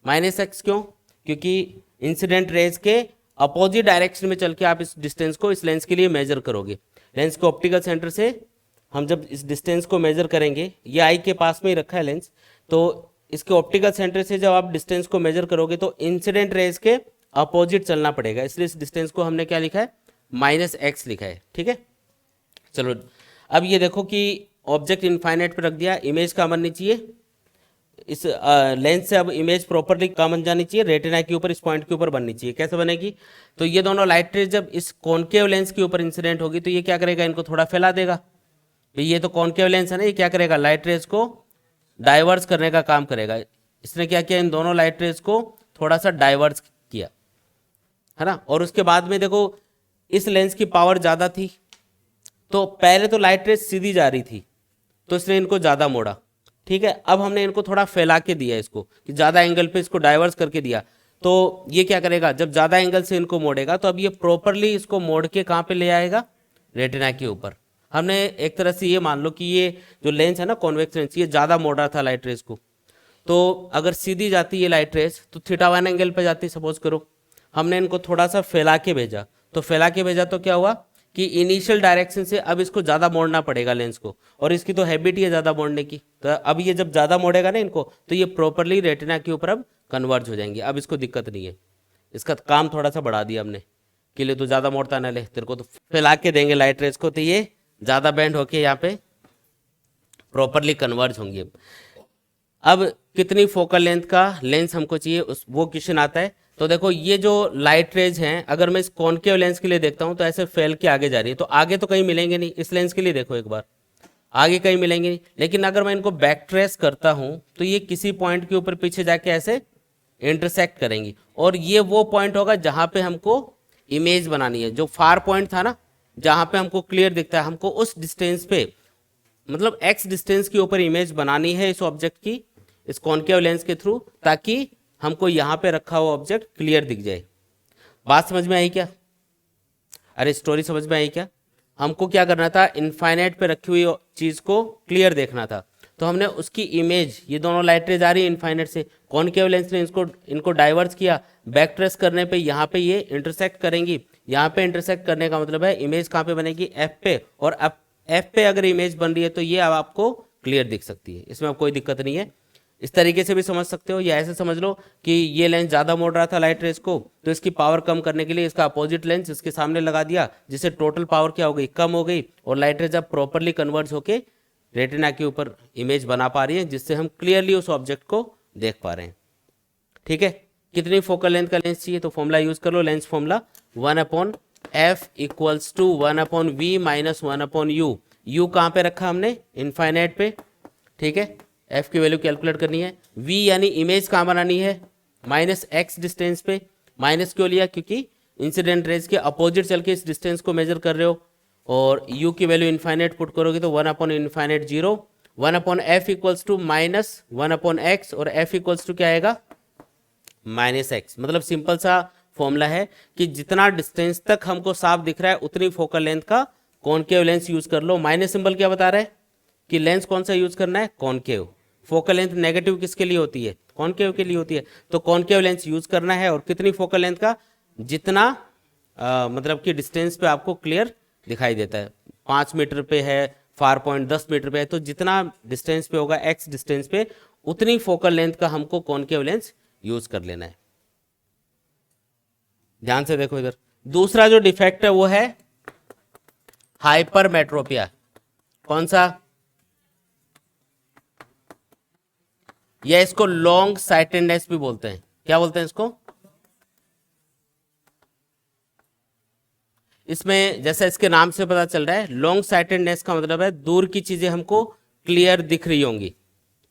-x क्यों, क्योंकि इंसिडेंट रेज के अपोजिट डायरेक्शन में चल के आप इस डिस्टेंस को इस लेंस के लिए मेजर करोगे। लेंस को ऑप्टिकल सेंटर से हम जब इस डिस्टेंस को मेजर करेंगे, ये आई के पास में ही रखा है लेंस, तो इसके ऑप्टिकल सेंटर से जब आप डिस्टेंस को मेजर करोगे तो इंसिडेंट रेज के अपोजिट चलना पड़ेगा, इसलिए इस डिस्टेंस को हमने क्या लिखा है, -x लिखा है। ठीक है, चलो अब ये देखो कि ऑब्जेक्ट इनफाइनाइट पे रख दिया, इमेज कहाँ बननी चाहिए, इस लेंस से अब इमेज प्रॉपरली कहाँ बन जानी चाहिए, रेटिना के ऊपर, इस पॉइंट के ऊपर बननी चाहिए। कैसे बनेगी, तो ये दोनों लाइट रेज जब इस कॉनकेव लेंस के ऊपर इंसिडेंट होगी तो ये क्या करेगा, इनको थोड़ा फैला देगा। भाई ये तो कॉनकेव लेंस है ना, ये क्या करेगा, लाइट रेज को डाइवर्स करने का काम करेगा। इसने क्या किया, इन दोनों लाइट रेज को थोड़ा सा डाइवर्स किया, है ना। और उसके बाद में देखो इस लेंस की पावर ज़्यादा थी, तो पहले तो लाइट रेज सीधी जा रही थी तो इसने इनको ज़्यादा मोड़ा। ठीक है, अब हमने इनको थोड़ा फैला के दिया, इसको कि ज़्यादा एंगल पे इसको डाइवर्स करके दिया, तो ये क्या करेगा, जब ज़्यादा एंगल से इनको मोड़ेगा तो अब ये प्रॉपरली इसको मोड़ के कहाँ पे ले आएगा, रेटिना के ऊपर। हमने एक तरह से ये मान लो कि ये जो लेंस है ना, कॉन्वेक्स लेंस, ये ज़्यादा मोड़ रहा था लाइट रेज को, तो अगर सीधी जाती है लाइट रेज तो θ1 एंगल पे जाती, सपोज करो। हमने इनको थोड़ा सा फैला के भेजा, तो फैला के भेजा तो क्या हुआ कि इनिशियल डायरेक्शन से अब इसको ज़्यादा मोड़ना पड़ेगा लेंस को, और इसकी तो हैबिट ही है ज़्यादा मोड़ने की। तो अब ये जब ज़्यादा मोड़ेगा ना इनको तो ये प्रॉपरली रेटिना के ऊपर अब कन्वर्ज हो जाएंगे, अब इसको दिक्कत नहीं है। इसका काम थोड़ा सा बढ़ा दिया हमने कि ले तो ज़्यादा मोड़ता ना ले, तेरे को तो फैला के देंगे लाइट रेस को, तो ये ज़्यादा बैंड होके यहाँ पे प्रॉपरली कन्वर्ज होंगे। अब कितनी फोकल लेंथ का लेंस हमको चाहिए, उस वो क्वेश्चन आता है। तो देखो ये जो लाइट रेज हैं, अगर मैं इस कॉनकेव लेंस के लिए देखता हूँ तो ऐसे फैल के आगे जा रही है, तो आगे तो कहीं मिलेंगे नहीं। इस लेंस के लिए देखो एक बार, आगे कहीं मिलेंगे नहीं। लेकिन अगर मैं इनको बैक ट्रेस करता हूँ तो ये किसी पॉइंट के ऊपर पीछे जाके ऐसे इंटरसेक्ट करेंगी, और ये वो पॉइंट होगा जहाँ पे हमको इमेज बनानी है। जो फार पॉइंट था ना, जहाँ पे हमको क्लियर दिखता है, हमको उस डिस्टेंस पे, मतलब एक्स डिस्टेंस के ऊपर इमेज बनानी है इस ऑब्जेक्ट की, इस कॉनकेव लेंस के थ्रू, ताकि हमको यहाँ पे रखा हुआ ऑब्जेक्ट क्लियर दिख जाए। बात समझ में आई क्या, अरे स्टोरी समझ में आई क्या। हमको क्या करना था, इनफाइनाइट पे रखी हुई चीज़ को क्लियर देखना था, तो हमने उसकी इमेज, ये दोनों लाइट रेज आ रही है इनफाइनाइट से, कॉनकेव लेंस ने इनको डाइवर्स किया, बैक ट्रेस करने पे यहाँ पे ये इंटरसेक्ट करेंगी। यहाँ पे इंटरसेक्ट करने का मतलब है इमेज कहाँ पे बनेगी, एफ पे, और अब एफ पे अगर इमेज बन रही है तो ये अब आपको क्लियर दिख सकती है, इसमें अब कोई दिक्कत नहीं है। इस तरीके से भी समझ सकते हो, या ऐसे समझ लो कि ये लेंस ज़्यादा मोड़ रहा था लाइट रेज को, तो इसकी पावर कम करने के लिए इसका अपोजिट लेंस इसके सामने लगा दिया, जिससे टोटल पावर क्या हो गई, कम हो गई, और लाइट रेज अब प्रॉपरली कन्वर्ज होके रेटिना के ऊपर इमेज बना पा रही है, जिससे हम क्लियरली उस ऑब्जेक्ट को देख पा रहे हैं। ठीक है, कितनी फोकल लेंथ का लेंस चाहिए, तो फॉर्मूला यूज कर लो, lens formula 1/f equals to 1/v minus 1/u। U कहाँ पे रखा हमने, इनफाइनाइट पे, ठीक है, एफ की वैल्यू कैलकुलेट करनी है। वी यानी इमेज कहाँ बनानी है, माइनस एक्स डिस्टेंस पे। माइनस क्यों लिया, क्योंकि इंसिडेंट रेज के अपोजिट चल के इस डिस्टेंस को मेजर कर रहे हो। और u की वैल्यू इन्फाइनाइट पुट करोगे तो 1/इन्फाइनाइट 0, 1/f equals to minus 1/x, और f इक्वल्स टू क्या आएगा, -x। मतलब सिंपल सा फॉर्मूला है कि जितना डिस्टेंस तक हमको साफ दिख रहा है उतनी फोकल लेंथ का कॉनकेव लेंस यूज कर लो। माइनस सिंबल क्या बता रहा है कि लेंस कौन सा यूज करना है, कॉनकेव। फोकल लेंथ नेगेटिव किसके लिए होती है, कॉनकेव के लिए होती है। तो कॉनकेव लेंस यूज करना है, और कितनी फोकल लेंथ का, जितना मतलब कि डिस्टेंस पे आपको क्लियर दिखाई देता है। 5 मीटर पे है, फार पॉइंट 10 मीटर पे है, तो जितना डिस्टेंस पे होगा एक्स डिस्टेंस पे उतनी फोकल लेंथ का हमको कॉनकेव लेंस यूज कर लेना है। ध्यान से देखो इधर। दूसरा जो डिफेक्ट है वो है हाइपरमेट्रोपिया। कौन सा, या इसको लॉन्ग साइटेडनेस भी बोलते हैं। क्या बोलते हैं इसको, इसमें जैसा इसके नाम से पता चल रहा है, लॉन्ग साइटेडनेस का मतलब है दूर की चीजें हमको क्लियर दिख रही होंगी,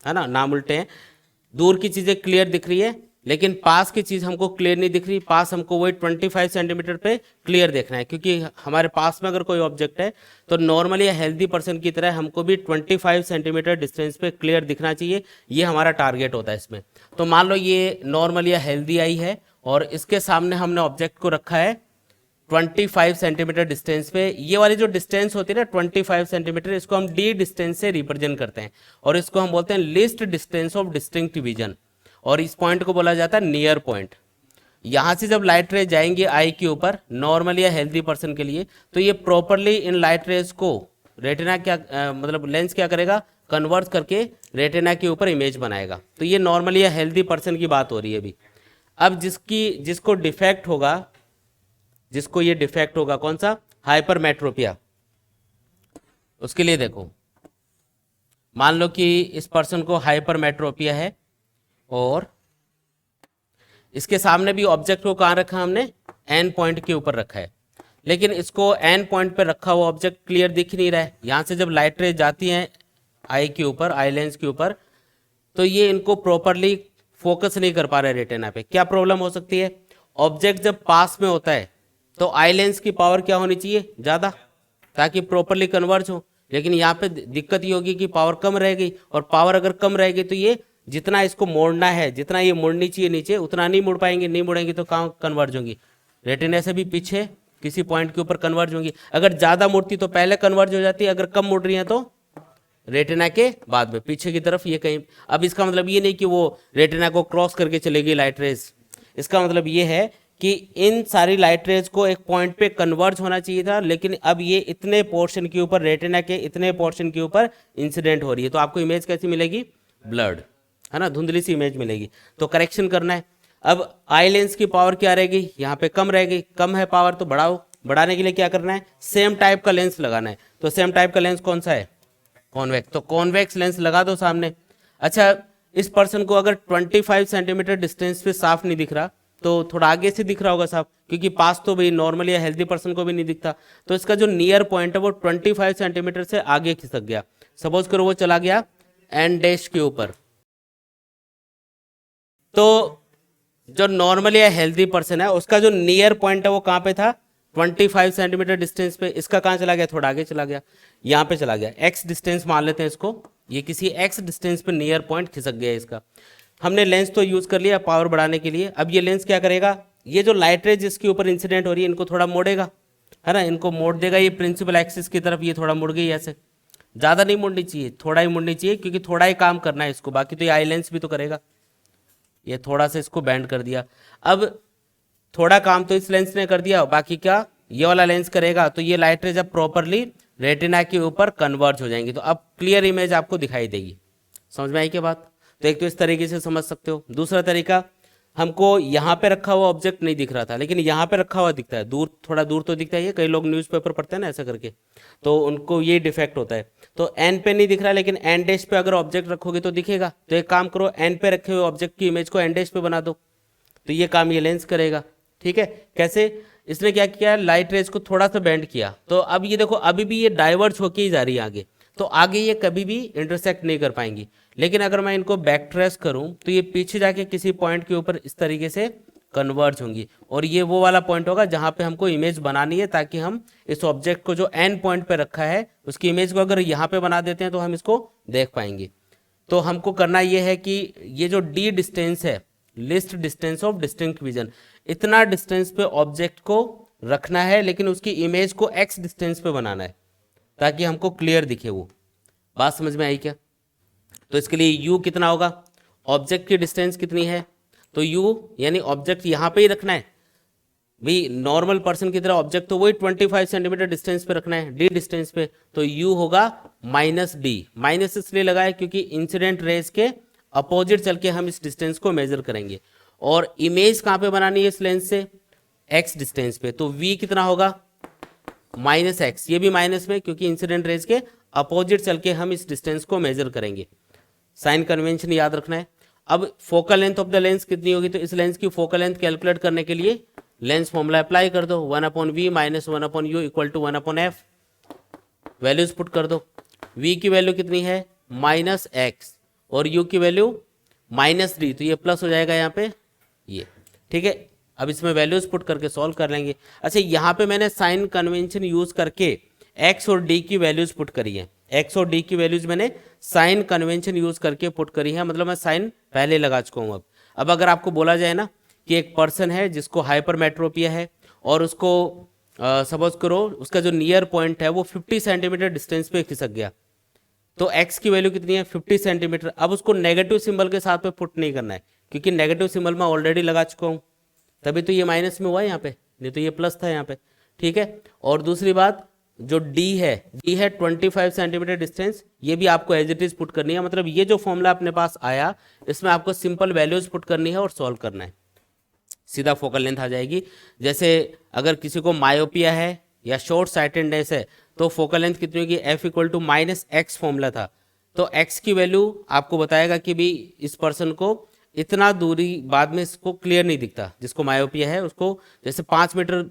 है ना, नाम उल्टे हैं। दूर की चीजें क्लियर दिख रही है, लेकिन पास की चीज हमको क्लियर नहीं दिख रही। पास हमको वही 25 सेंटीमीटर पे क्लियर देखना है, क्योंकि हमारे पास में अगर कोई ऑब्जेक्ट है तो नॉर्मली हेल्दी पर्सन की तरह हमको भी 25 सेंटीमीटर डिस्टेंस पे क्लियर दिखना चाहिए। ये हमारा टारगेट होता है इसमें। तो मान लो ये नॉर्मल या हेल्दी आई है, और इसके सामने हमने ऑब्जेक्ट को रखा है 25 सेंटीमीटर डिस्टेंस पे। ये वाली जो डिस्टेंस होती है ना 25 सेंटीमीटर, इसको हम डी डिस्टेंस से रिप्रेजेंट करते हैं, और इसको हम बोलते हैं least distance of distinct vision, और इस पॉइंट को बोला जाता है नियर पॉइंट। यहां से जब लाइट रेज जाएंगे आई के ऊपर नॉर्मल या हेल्दी पर्सन के लिए, तो ये प्रॉपरली इन लाइट रेज को रेटिना क्या मतलब लेंस क्या करेगा, कन्वर्ट करके रेटिना के ऊपर इमेज बनाएगा। तो ये नॉर्मल या हेल्दी पर्सन की बात हो रही है अभी। अब जिसको डिफेक्ट होगा, जिसको ये डिफेक्ट होगा, कौन सा, हाइपरमेट्रोपिया, उसके लिए देखो, मान लो कि इस पर्सन को हाइपरमेट्रोपिया है, और इसके सामने भी ऑब्जेक्ट को कहाँ रखा हमने, एन पॉइंट के ऊपर रखा है, लेकिन इसको एन पॉइंट पे रखा हुआ ऑब्जेक्ट क्लियर दिख नहीं रहा है। यहाँ से जब लाइट रेज जाती हैं आई के ऊपर, आई लेंस के ऊपर, तो ये इनको प्रॉपरली फोकस नहीं कर पा रहे रेटिना पे। क्या प्रॉब्लम हो सकती है, ऑब्जेक्ट जब पास में होता है तो आई लेंस की पावर क्या होनी चाहिए, ज़्यादा, ताकि प्रॉपरली कन्वर्ज हो। लेकिन यहाँ पे दिक्कत ये होगी कि पावर कम रहेगी, और पावर अगर कम रहेगी तो ये जितना इसको मोड़ना है, जितना ये मोड़नी चाहिए नीचे, उतना नहीं मोड़ पाएंगे। नहीं मोड़ेंगे तो कहाँ कन्वर्ज होंगी, रेटिना से भी पीछे किसी पॉइंट के ऊपर कन्वर्ज होंगी। अगर ज़्यादा मुड़ती तो पहले कन्वर्ज हो जाती है, अगर कम मुड़ रही है तो रेटिना के बाद में पीछे की तरफ ये कहीं। अब इसका मतलब ये नहीं कि वो रेटिना को क्रॉस करके चलेगी लाइट रेज, इसका मतलब ये है कि इन सारी लाइट रेज को एक पॉइंट पे कन्वर्ज होना चाहिए था, लेकिन अब ये इतने पोर्शन के ऊपर, रेटिना के इतने पोर्शन के ऊपर इंसिडेंट हो रही है। तो आपको इमेज कैसी मिलेगी, ब्लर्ड, है ना, धुंधली सी इमेज मिलेगी। तो करेक्शन करना है। अब आई लेंस की पावर क्या रहेगी, यहाँ पे कम रहेगी, कम है पावर तो बढ़ाओ। बढ़ाने के लिए क्या करना है, सेम टाइप का लेंस लगाना है। तो सेम टाइप का लेंस कौन सा है, कॉन्वेक्स, तो कॉन्वेक्स लेंस लगा दो सामने। अच्छा, इस पर्सन को अगर 25 सेंटीमीटर डिस्टेंस पे साफ नहीं दिख रहा, तो थोड़ा आगे से दिख रहा होगा साफ, क्योंकि पास तो भाई नॉर्मल या हेल्दी पर्सन को भी नहीं दिखता। तो इसका जो नियर पॉइंट है वो 25 सेंटीमीटर से आगे खिसक गया। सपोज करो वो चला गया एन डैश के ऊपर, तो जो नॉर्मल या हेल्दी पर्सन है उसका जो नियर पॉइंट है वो कहाँ पे था, 25 सेंटीमीटर डिस्टेंस पे। इसका कहाँ चला गया, थोड़ा आगे चला गया, यहाँ पे चला गया। एक्स डिस्टेंस मान लेते हैं इसको, ये किसी एक्स डिस्टेंस पे नियर पॉइंट खिसक गया इसका। हमने लेंस तो यूज कर लिया पावर बढ़ाने के लिए। अब ये लेंस क्या करेगा, ये जो लाइट रेज जिसके ऊपर इंसिडेंट हो रही है इनको थोड़ा मोड़ेगा, है ना, इनको मोड़ देगा ये प्रिंसिपल एक्सिस की तरफ। ये थोड़ा मुड़ गई ऐसे, ज़्यादा नहीं मुड़नी चाहिए, थोड़ा ही मुड़नी चाहिए, क्योंकि थोड़ा ही काम करना है इसको, बाकी तो ये आई लेंस भी तो करेगा। ये थोड़ा सा इसको बैंड कर दिया। अब थोड़ा काम तो इस लेंस ने कर दिया, बाकी क्या ये वाला लेंस करेगा। तो ये लाइट रेज अब प्रॉपरली रेटिना के ऊपर कन्वर्ज हो जाएंगी, तो अब क्लियर इमेज आपको दिखाई देगी। समझ में आई क्या बात। तो एक तो इस तरीके से समझ सकते हो। दूसरा तरीका, हमको यहाँ पे रखा हुआ ऑब्जेक्ट नहीं दिख रहा था, लेकिन यहाँ पे रखा हुआ दिखता है, दूर, थोड़ा दूर तो दिखता है। कई लोग न्यूज़पेपर पढ़ते हैं ना ऐसा करके, तो उनको ये डिफेक्ट होता है। तो एन पे नहीं दिख रहा, लेकिन एन डैश पे अगर ऑब्जेक्ट रखोगे तो दिखेगा। तो एक काम करो, एन पे रखे हुए ऑब्जेक्ट की इमेज को एन डैश पे बना दो, तो ये काम ये लेंस करेगा। ठीक है, कैसे, इसने क्या किया, लाइट रेज को थोड़ा सा बेंड किया। तो अब ये देखो, अभी भी ये डाइवर्ज होके ही जा रही है आगे, तो आगे ये कभी भी इंटरसेक्ट नहीं कर पाएंगी। लेकिन अगर मैं इनको बैक ट्रेस करूं तो ये पीछे जाके किसी पॉइंट के ऊपर इस तरीके से कन्वर्ज होंगी, और ये वो वाला पॉइंट होगा जहां पे हमको इमेज बनानी है, ताकि हम इस ऑब्जेक्ट को जो एन पॉइंट पे रखा है उसकी इमेज को अगर यहाँ पे बना देते हैं तो हम इसको देख पाएंगे। तो हमको करना ये है कि ये जो डी डिस्टेंस है, list distance of distinct vision, इतना डिस्टेंस पे ऑब्जेक्ट को रखना है, लेकिन उसकी इमेज को एक्स डिस्टेंस पे बनाना है ताकि हमको क्लियर दिखे वो। बात समझ में आई क्या? तो इसके लिए यू कितना होगा, ऑब्जेक्ट की डिस्टेंस कितनी है, तो यू यानी ऑब्जेक्ट यहाँ पे ही रखना है भाई, नॉर्मल पर्सन की तरह ऑब्जेक्ट तो वही 25 सेंटीमीटर डिस्टेंस पे रखना है, डी डिस्टेंस पे, तो यू होगा माइनस डी। माइनस इसलिए लगाए क्योंकि इंसिडेंट रेज के अपोजिट चल के हम इस डिस्टेंस को मेजर करेंगे, और इमेज कहाँ पे बनानी है इस लेंस से, एक्स डिस्टेंस पे, तो वी कितना होगा माइनस एक्स, ये भी माइनस में क्योंकि इंसिडेंट रेज के अपोजिट चल के हम इस डिस्टेंस को मेजर करेंगे। साइन कन्वेंशन याद रखना है। अब focal length of the lens कितनी होगी, तो इस लेंस की फोकल लेंथ कैलकुलेट करने के लिए लेंस फॉर्मूला अप्लाई कर दो, 1/v minus 1/u equal to 1/f। Values put कर दो, v की वैल्यू कितनी है माइनस एक्स और u की वैल्यू माइनस डी, तो ये प्लस हो जाएगा यहाँ पे ये, ठीक है। अब इसमें वैल्यूज पुट करके सॉल्व कर लेंगे। अच्छा, यहाँ पे मैंने साइन कन्वेंशन यूज करके x और d की वैल्यूज पुट करी है, x और d की वैल्यूज मैंने साइन कन्वेंशन यूज करके पुट करी है, मतलब मैं साइन पहले लगा चुका हूँ। अब अगर आपको बोला जाए ना कि एक पर्सन है जिसको हाइपरमेट्रोपिया है और उसको सपोज करो उसका जो नियर पॉइंट है वो 50 सेंटीमीटर डिस्टेंस पे खिसक गया, तो x की वैल्यू कितनी है 50 सेंटीमीटर। अब उसको नेगेटिव सिंबल के साथ पे पुट नहीं करना है क्योंकि नेगेटिव सिंबल मैं ऑलरेडी लगा चुका हूँ, तभी तो ये माइनस में हुआ है यहाँ पे, नहीं तो ये प्लस था यहाँ पे, ठीक है। और दूसरी बात जो d है 25 सेंटीमीटर डिस्टेंस, ये भी आपको एज इट इज पुट करनी है, मतलब ये जो फॉर्मूला अपने पास आया इसमें आपको सिंपल वैल्यूज पुट करनी है और सॉल्व करना है, सीधा फोकल लेंथ आ जाएगी। जैसे अगर किसी को मायोपिया है या शॉर्ट साइटेडनेस है तो फोकल लेंथ कितनी होगी, f equal to minus x formula था, तो x की वैल्यू आपको बताएगा कि भी इस पर्सन को इतना दूरी बाद में इसको क्लियर नहीं दिखता, जिसको मायोपिया है उसको जैसे 5 मीटर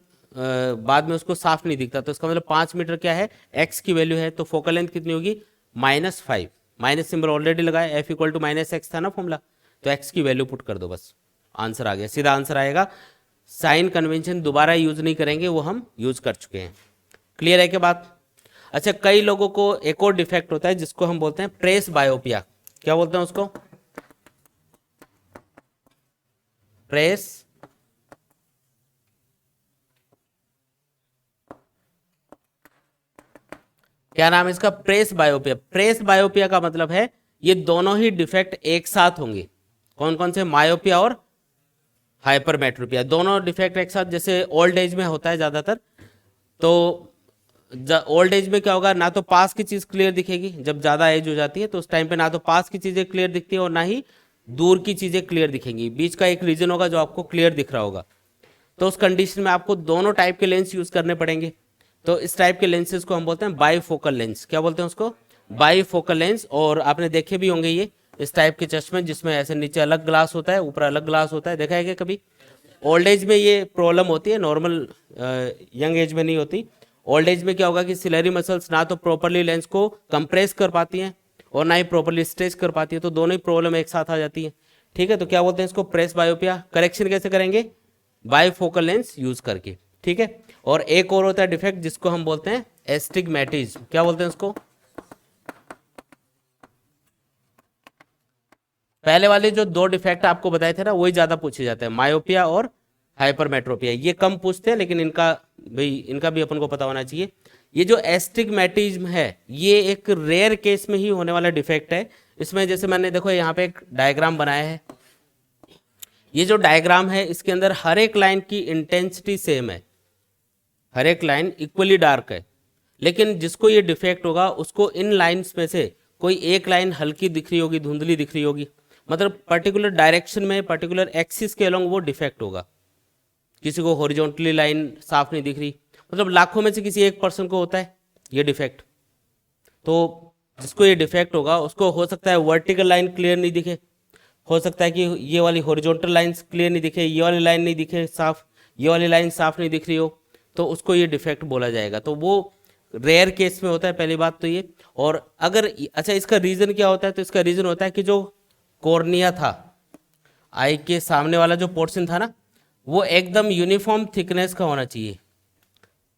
बाद में उसको साफ नहीं दिखता, तो इसका मतलब 5 मीटर क्या है x की वैल्यू है, तो फोकल लेंथ कितनी होगी -5, माइनस सिंबल ऑलरेडी लगाया, f equal to minus x था ना फॉर्मूला, तो x की वैल्यू पुट कर दो, बस आंसर आ गया, सीधा आंसर आएगा। साइन कन्वेंशन दोबारा यूज नहीं करेंगे, वो हम यूज कर चुके हैं। क्लियर है क्या बात? अच्छा, कई लोगों को एक और डिफेक्ट होता है जिसको हम बोलते हैं प्रेस बायोपिया। क्या बोलते हैं उसको? प्रेस क्या नाम है इसका? प्रेस बायोपिया। प्रेस बायोपिया का मतलब है ये दोनों ही डिफेक्ट एक साथ होंगे। कौन कौन से? मायोपिया और हाइपरमेट्रोपिया, दोनों डिफेक्ट एक साथ। जैसे ओल्ड एज में होता है ज्यादातर, तो ओल्ड एज में क्या होगा, ना तो पास की चीज क्लियर दिखेगी, जब ज्यादा एज हो जाती है तो उस टाइम पे ना तो पास की चीजें क्लियर दिखती है और ना ही दूर की चीजें क्लियर दिखेंगी, बीच का एक रीजन होगा जो आपको क्लियर दिख रहा होगा। तो उस कंडीशन में आपको दोनों टाइप के लेंस यूज करने पड़ेंगे। तो इस टाइप के लेंसेज को हम बोलते हैं बाईफोकल लेंस। क्या बोलते हैं उसको? Bifocal lens. और आपने देखे भी होंगे ये इस टाइप के चश्मे जिसमें ऐसे नीचे अलग ग्लास होता है, ऊपर अलग ग्लास होता है, देखा है क्या कभी? ओल्ड एज में ये प्रॉब्लम होती है, नॉर्मल यंग एज में नहीं होती। ओल्ड एज में क्या होगा कि सिलेरी मसल्स ना तो प्रॉपरली लेंस को कंप्रेस कर पाती हैं और ना ही प्रॉपरली स्ट्रेच कर पाती है, तो दोनों ही प्रॉब्लम एक साथ आ जाती है, ठीक है। तो क्या बोलते हैं इसको? प्रेस बायोपिया। करेक्शन कैसे करेंगे? बाईफोकल लेंस यूज करके, ठीक है। और एक और होता है डिफेक्ट जिसको हम बोलते हैं एस्टिग्मेटिज्म। क्या बोलते हैं उसको? पहले वाले जो दो डिफेक्ट आपको बताए थे ना वही ज्यादा पूछे जाते हैं, मायोपिया और हाइपरमेट्रोपिया। ये कम पूछते हैं लेकिन इनका भाई इनका भी अपन को पता होना चाहिए। ये जो एस्टिग्मेटिज्म है ये एक रेयर केस में ही होने वाला डिफेक्ट है। इसमें जैसे मैंने देखो यहाँ पे एक डायग्राम बनाया है, ये जो डायग्राम है इसके अंदर हर एक लाइन की इंटेंसिटी सेम है, हर एक लाइन इक्वली डार्क है, लेकिन जिसको ये डिफेक्ट होगा उसको इन लाइंस में से कोई एक लाइन हल्की दिख रही होगी, धुंधली दिख रही होगी, मतलब पर्टिकुलर डायरेक्शन में पर्टिकुलर एक्सिस के अलोंग वो डिफेक्ट होगा। किसी को हॉरिजॉन्टली लाइन साफ नहीं दिख रही, मतलब लाखों में से किसी एक पर्सन को होता है ये डिफेक्ट। तो जिसको ये डिफेक्ट होगा उसको हो सकता है वर्टिकल लाइन क्लियर नहीं दिखे, हो सकता है कि ये वाली हॉरिजॉन्टल लाइंस क्लियर नहीं दिखे, ये वाली लाइन नहीं दिखे साफ, ये वाली लाइन साफ नहीं दिख रही हो, तो उसको ये डिफेक्ट बोला जाएगा। तो वो रेयर केस में होता है, पहली बात तो ये। और अगर अच्छा, इसका रीजन क्या होता है, तो इसका रीजन होता है कि जो कॉर्निया था, आई के सामने वाला जो पोर्शन था ना, वो एकदम यूनिफॉर्म थिकनेस का होना चाहिए।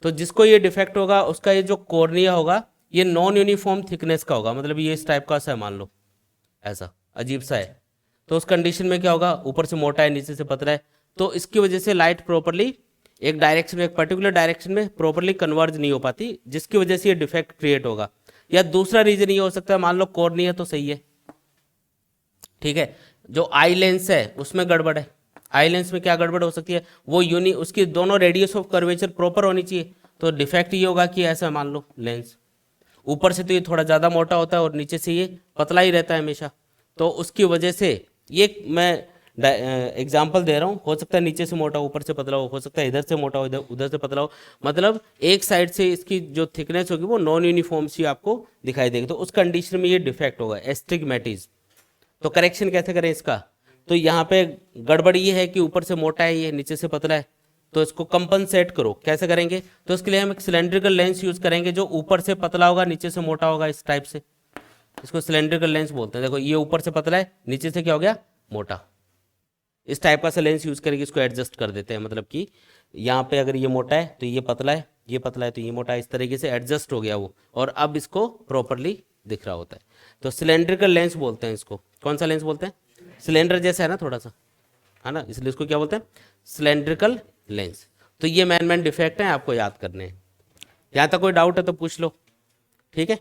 तो जिसको ये डिफेक्ट होगा उसका ये जो कॉर्निया होगा ये नॉन यूनिफॉर्म थिकनेस का होगा, मतलब ये इस टाइप का सा है, मान लो ऐसा अजीब सा है। तो उस कंडीशन में क्या होगा, ऊपर से मोटा है नीचे से पतला है, तो इसकी वजह से लाइट प्रॉपरली एक डायरेक्शन में, एक पर्टिकुलर डायरेक्शन में प्रॉपरली कन्वर्ज नहीं हो पाती, जिसकी वजह से ये डिफेक्ट क्रिएट होगा। या दूसरा रीजन ये हो सकता है, मान लो कॉर्निया तो सही है, ठीक है, जो आई लेंस है उसमें गड़बड़ है। आई लेंस में क्या गड़बड़ हो सकती है, वो उसकी दोनों रेडियस ऑफ कर्वेचर प्रॉपर होनी चाहिए, तो डिफेक्ट ये होगा कि ऐसा मान लो लेंस ऊपर से तो ये थोड़ा ज़्यादा मोटा होता है और नीचे से ये पतला ही रहता है हमेशा, तो उसकी वजह से ये मैं एग्जाम्पल दे रहा हूँ, हो सकता है नीचे से मोटा ऊपर से पतला हो सकता है इधर से मोटा हो इधर उधर से पतला हो, मतलब एक साइड से इसकी जो थिकनेस होगी वो नॉन यूनिफॉर्म सी आपको दिखाई देगी, तो उस कंडीशन में ये डिफेक्ट होगा, एस्टिग्मेटिस। तो करेक्शन कैसे करें इसका, तो यहाँ पे गड़बड़ ये है कि ऊपर से मोटा है ये नीचे से पतला है, तो इसको कंपनसेट करो, कैसे करेंगे, तो इसके लिए हम एक सिलेंड्रिकल लेंस यूज करेंगे जो ऊपर से पतला होगा नीचे से मोटा होगा, इस टाइप से, इसको सिलेंड्रिकल लेंस बोलते हैं। देखो ये ऊपर से पतला है नीचे से क्या हो गया, मोटा, इस टाइप का सा लेंस यूज करके इसको एडजस्ट कर देते हैं, मतलब कि यहाँ पे अगर ये मोटा है तो ये पतला है, ये पतला है तो ये मोटा है, इस तरीके से एडजस्ट हो गया वो, और अब इसको प्रॉपरली दिख रहा होता है, तो सिलेंड्रिकल लेंस बोलते हैं इसको। कौन सा लेंस बोलते हैं, सिलेंडर जैसा है ना थोड़ा सा, है ना, इसलिए इसको क्या बोलते हैं, सिलेंड्रिकल लेंस। तो ये मेन डिफेक्ट है, आपको याद करने हैं। यहाँ तक कोई डाउट है तो पूछ लो, ठीक है।